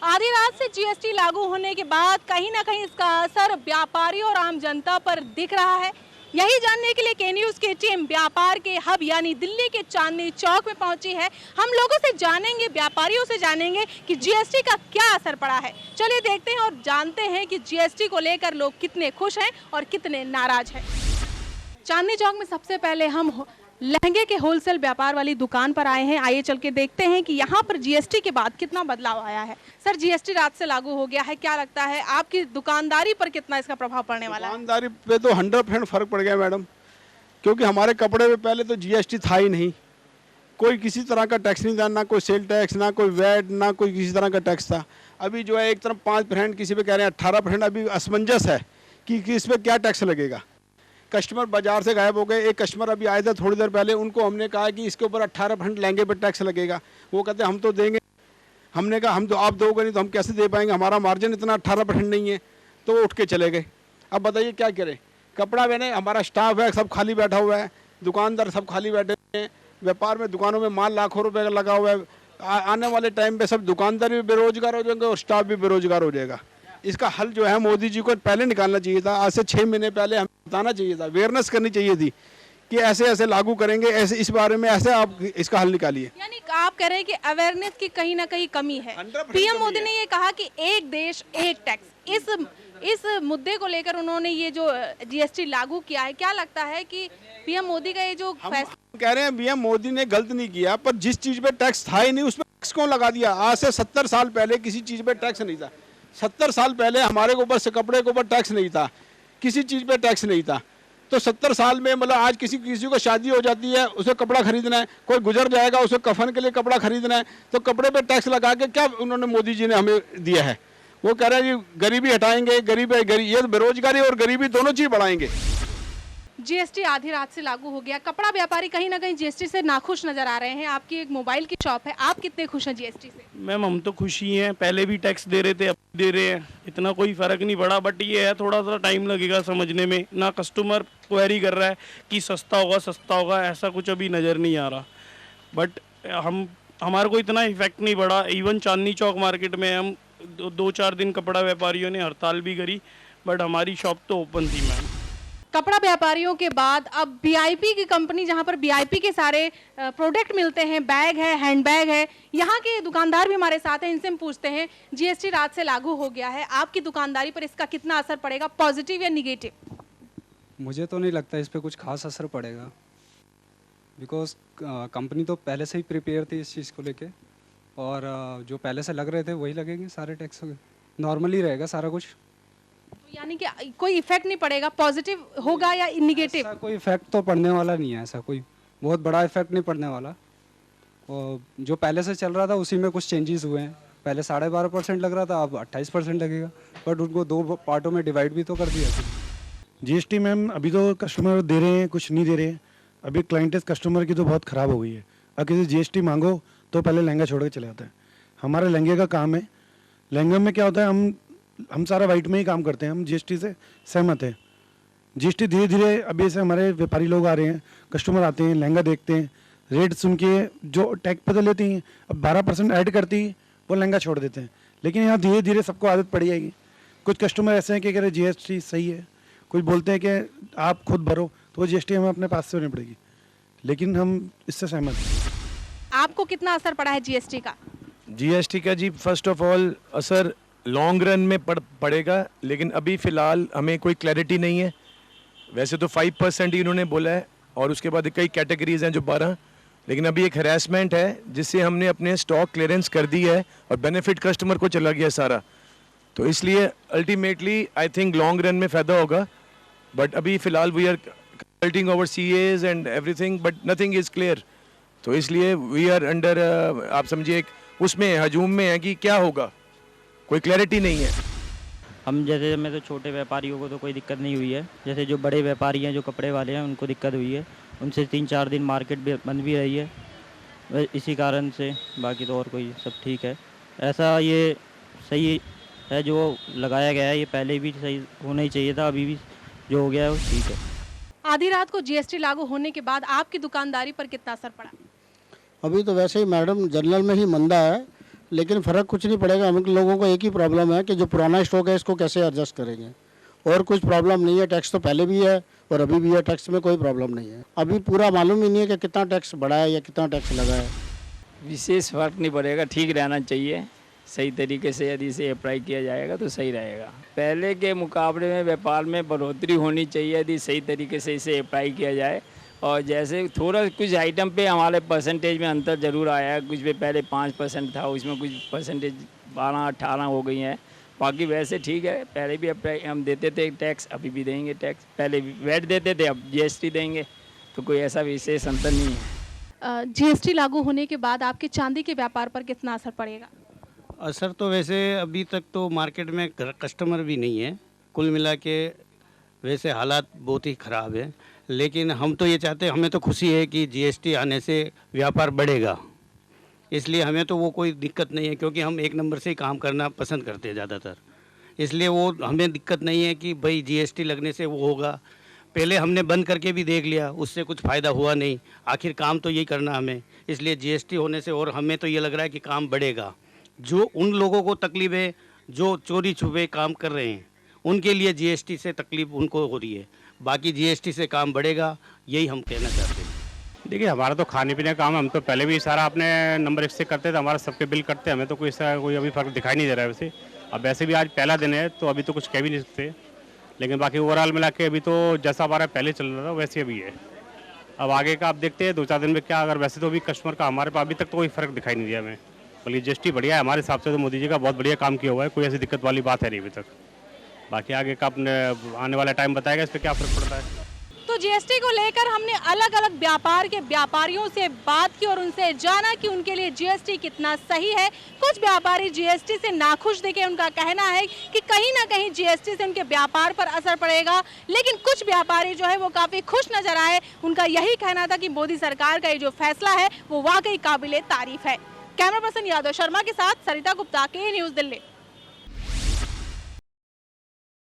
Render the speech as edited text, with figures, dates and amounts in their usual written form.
आधी रात से जीएसटी लागू होने के बाद कहीं ना कहीं इसका असर व्यापारियों और आम जनता पर दिख रहा है। यही जानने के लिए के न्यूज़ की टीम व्यापार के हब यानी दिल्ली के चांदनी चौक में पहुंची है। हम लोगों से जानेंगे, व्यापारियों से जानेंगे कि जीएसटी का क्या असर पड़ा है। चलिए देखते हैं और जानते हैं कि जीएसटी को लेकर लोग कितने खुश हैं और कितने नाराज हैं। चांदनी चौक में सबसे पहले हम लहंगे के होलसेल व्यापार वाली दुकान पर आए हैं। आइए चल के देखते हैं कि यहाँ पर जीएसटी के बाद कितना बदलाव आया है। सर, जीएसटी रात से लागू हो गया है, क्या लगता है आपकी दुकानदारी पर कितना इसका प्रभाव पड़ने वाला है? दुकानदारी पे तो 100% फर्क पड़ गया मैडम, क्योंकि हमारे कपड़े पे पहले तो जीएसटी था ही नहीं, कोई किसी तरह का टैक्स नहीं था, ना कोई सेल टैक्स, ना कोई वैट, ना कोई किसी तरह का टैक्स था। अभी जो है एक तरफ 5%, किसी पे कह रहे हैं 18%, अभी असमंजस है कि इस पर क्या टैक्स लगेगा। कस्टमर बाजार से गायब हो गए। एक कस्टमर अभी आए थे थोड़ी देर पहले, उनको हमने कहा कि इसके ऊपर 18% लहंगे पर टैक्स लगेगा। वो कहते हम तो देंगे। हमने कहा हम तो, आप दोगे नहीं तो हम कैसे दे पाएंगे, हमारा मार्जिन इतना 18% नहीं है। तो वो उठ के चले गए। अब बताइए क्या करें। कपड़ा मैंने, हमारा स्टाफ है सब खाली बैठा हुआ है, दुकानदार सब खाली बैठे हैं, व्यापार में दुकानों में माल लाखों रुपए का लगा हुआ है। आने वाले टाइम पे सब दुकानदार भी बेरोजगार हो जाएंगे और स्टाफ भी बेरोजगार हो जाएगा। इसका हल जो है मोदी जी को पहले निकालना चाहिए था। आज से 6 महीने पहले हमें बताना चाहिए था, अवेयरनेस करनी चाहिए थी कि ऐसे ऐसे लागू करेंगे, ऐसे इस बारे में ऐसे आप इसका हल निकालिए। यानी आप कह रहे हैं कि अवेयरनेस की कहीं ना कहीं कमी है। 100% पीएम कमी मोदी है। ने ये कहा कि एक देश एक टैक्स, इस मुद्दे को लेकर उन्होंने ये जो जीएसटी लागू किया है, क्या लगता है कि पीएम मोदी का ये जो फैसला? कह रहे हैं पीएम मोदी ने गलत नहीं किया, पर जिस चीज पे टैक्स था ही नहीं उसमें टैक्स क्यों लगा दिया। आज से 70 साल पहले किसी चीज पे टैक्स नहीं था। 70 साल पहले हमारे ऊपर से कपड़े के ऊपर टैक्स नहीं था, किसी चीज पे टैक्स नहीं था। तो 70 साल में मतलब आज किसी को शादी हो जाती है, उसे कपड़ा खरीदना है, कोई गुजर जाएगा उसे कफन के लिए कपड़ा खरीदना है, तो कपड़े पे टैक्स लगा के क्या उन्होंने, मोदी जी ने हमें दिया है। वो कह रहे हैं जी गरीबी हटाएंगे, ये बेरोजगारी और गरीबी दोनों चीज बढ़ाएंगे। जीएसटी आधी रात से लागू हो गया। कपड़ा व्यापारी कहीं ना कहीं जीएसटी से नाखुश नजर आ रहे हैं। आपकी एक मोबाइल की शॉप है, आप कितने खुश हैं जीएसटी से? मैम हम तो खुश ही हैं, पहले भी टैक्स दे रहे थे अब दे रहे हैं, इतना कोई फ़र्क नहीं पड़ा। बट ये है थोड़ा सा टाइम लगेगा समझने में। ना कस्टमर क्वेरी कर रहा है कि सस्ता होगा, ऐसा कुछ अभी नज़र नहीं आ रहा। बट हमारे को इतना इफेक्ट नहीं पड़ा। इवन चांदनी चौक मार्केट में हम 2-4 दिन कपड़ा व्यापारियों ने हड़ताल भी करी, बट हमारी शॉप तो ओपन थी मैम। कपड़ा व्यापारियों के बाद अब वीआईपी की कंपनी, जहां पर वीआईपी के सारे प्रोडक्ट मिलते हैं, बैग है, हैंडबैग है, यहाँ के दुकानदार भी हमारे साथ हैं। इनसे हम पूछते हैं, जीएसटी रात से लागू हो गया है, आपकी दुकानदारी पर इसका कितना असर पड़ेगा, पॉजिटिव या निगेटिव? मुझे तो नहीं लगता इस पर कुछ खास असर पड़ेगा, बिकॉज कंपनी तो पहले से ही प्रिपेयर थी इस चीज़ को लेके, और जो पहले से लग रहे थे वही लगेंगे सारे टैक्स। नॉर्मली रहेगा सारा कुछ। तो यानी कि कोई इफेक्ट नहीं पड़ेगा, पॉजिटिव होगा या निगेटिव? ऐसा कोई इफेक्ट तो पड़ने वाला नहीं है, ऐसा कोई बहुत बड़ा इफेक्ट नहीं पड़ने वाला। और जो पहले से चल रहा था उसी में कुछ चेंजेस हुए हैं। पहले 12.5% लग रहा था, अब 28% लगेगा, बट उनको 2 पार्टों में डिवाइड भी तो कर दिया। जीएसटी मैम अभी तो कस्टमर दे रहे हैं, कुछ नहीं दे रहे हैं। अभी क्लाइंटेज कस्टमर की तो बहुत ख़राब हो गई है। अब किसी जीएसटी मांगो तो पहले लहंगा छोड़ के चले जाता है। हमारे लहंगे का काम है। लहंगे में क्या होता है, हम सारा वाइट में ही काम करते हैं। हम जीएसटी से सहमत हैं। जीएसटी धीरे धीरे अभी से हमारे व्यापारी लोग आ रहे हैं, कस्टमर आते हैं, लहंगा देखते हैं, रेट सुन के जो टैग पे तो लेती हैं, अब 12% ऐड करती वो लहंगा छोड़ देते हैं। लेकिन यहाँ धीरे धीरे सबको आदत पड़ जाएगी। कुछ कस्टमर ऐसे हैं कि कह रहे जीएसटी सही है, कुछ बोलते हैं कि आप खुद भरो, तो वो जीएसटी हमें अपने पास से होनी पड़ेगी। लेकिन हम इससे सहमत हैं। आपको कितना असर पड़ा है जीएसटी का? जीएसटी का जी फर्स्ट ऑफ ऑल असर लॉन्ग रन में पड़ेगा, लेकिन अभी फ़िलहाल हमें कोई क्लैरिटी नहीं है। वैसे तो 5% ही इन्होंने बोला है, और उसके बाद कई कैटेगरीज हैं जो 12, लेकिन अभी एक हरासमेंट है जिससे हमने अपने स्टॉक क्लियरेंस कर दी है और बेनिफिट कस्टमर को चला गया सारा। तो इसलिए ultimately I think long run में फ़ायदा होगा। बट अभी फ़िलहाल we are consulting over CAs and everything, but nothing is clear. तो इसलिए वी आर अंडर, आप समझिए एक उसमें हजूम में है कि क्या होगा, कोई क्लैरिटी नहीं है। हम जैसे में तो छोटे व्यापारियों को तो कोई दिक्कत नहीं हुई है। जैसे जो बड़े व्यापारी हैं, जो कपड़े वाले हैं, उनको दिक्कत हुई है। उनसे 3-4 दिन मार्केट भी बंद भी रही है इसी कारण से। बाकी तो और कोई सब ठीक है। ऐसा ये सही है जो लगाया गया है, ये पहले भी सही होना ही चाहिए था, अभी भी जो हो गया है वो ठीक है। आधी रात को जीएसटी लागू होने के बाद आपकी दुकानदारी पर कितना असर पड़ा? अभी तो वैसे ही मैडम जनरल में ही मंदा है, लेकिन फ़र्क कुछ नहीं पड़ेगा। हम लोगों को एक ही प्रॉब्लम है कि जो पुराना स्टॉक है इसको कैसे एडजस्ट करेंगे, और कुछ प्रॉब्लम नहीं है। टैक्स तो पहले भी है और अभी भी है, टैक्स में कोई प्रॉब्लम नहीं है। अभी पूरा मालूम ही नहीं है कि कितना टैक्स बढ़ा है या कितना टैक्स लगा है। विशेष फर्क नहीं पड़ेगा, ठीक रहना चाहिए। सही तरीके से यदि इसे अप्लाई किया जाएगा तो सही रहेगा। पहले के मुकाबले में व्यापार में बढ़ोतरी होनी चाहिए यदि सही तरीके से इसे अप्लाई किया जाए। और जैसे थोड़ा कुछ आइटम पे हमारे परसेंटेज में अंतर ज़रूर आया है। कुछ पे पहले 5% था, उसमें कुछ परसेंटेज 12-18 हो गई हैं। बाकी वैसे ठीक है, पहले भी हम देते थे टैक्स, अभी भी देंगे टैक्स। पहले वैट देते थे, अब जीएसटी देंगे, तो कोई ऐसा विशेष अंतर नहीं है। जीएसटी लागू होने के बाद आपके चांदी के व्यापार पर कितना असर पड़ेगा? असर तो वैसे अभी तक तो मार्केट में कस्टमर भी नहीं है, कुल मिला के वैसे हालात बहुत ही ख़राब है। लेकिन हम तो ये चाहते हैं, हमें तो खुशी है कि जीएसटी आने से व्यापार बढ़ेगा, इसलिए हमें तो वो कोई दिक्कत नहीं है, क्योंकि हम एक नंबर से ही काम करना पसंद करते हैं ज़्यादातर। इसलिए वो हमें दिक्कत नहीं है कि भाई जीएसटी लगने से वो होगा। पहले हमने बंद करके भी देख लिया, उससे कुछ फ़ायदा हुआ नहीं। आखिर काम तो यही करना हमें, इसलिए जीएसटी होने से और हमें तो ये लग रहा है कि काम बढ़ेगा। जो उन लोगों को तकलीफ है जो चोरी छुपे काम कर रहे हैं, उनके लिए जीएसटी से तकलीफ उनको हो रही है। बाकी जीएसटी से काम बढ़ेगा, यही हम कहना चाहते हैं। देखिए, हमारा तो खाने पीने का काम है, हम तो पहले भी सारा अपने नंबर से करते थे, हमारा सबके बिल कटते हैं, हमें तो कोई ऐसा कोई अभी फ़र्क दिखाई नहीं दे रहा है। वैसे अब वैसे भी आज पहला दिन है तो अभी तो कुछ कह भी नहीं सकते, लेकिन बाकी ओवरऑल मिला के अभी तो जैसा हमारा पहले चल रहा था वैसे अभी है। अब आगे का आप देखते हैं 2-4 दिन में क्या, अगर वैसे तो अभी कस्टमर का हमारे पास अभी तक तो कोई फ़र्क दिखाई नहीं दिया हमें। बल्कि जीएसटी बढ़िया है हमारे हिसाब से, तो मोदी जी का बहुत बढ़िया काम किया हुआ है, कोई ऐसी दिक्कत वाली बात है नहीं अभी तक। बाकी आगे का अपने आने वाला टाइम बताएगा इस पर क्या फ़र्क पड़ता है। तो जीएसटी को लेकर हमने अलग अलग व्यापार के व्यापारियों से बात की और उनसे जाना कि उनके लिए जीएसटी कितना सही है। कुछ व्यापारी जीएसटी से नाखुश देखे, उनका कहना है कि कहीं ना कहीं जीएसटी से उनके व्यापार पर असर पड़ेगा, लेकिन कुछ व्यापारी जो है वो काफ़ी खुश नजर आए। उनका यही कहना था कि मोदी सरकार का ये जो फैसला है वो वाकई काबिले तारीफ है। कैमरा पर्सन यादव शर्मा के साथ सरिता गुप्ता, के न्यूज़ दिल्ली।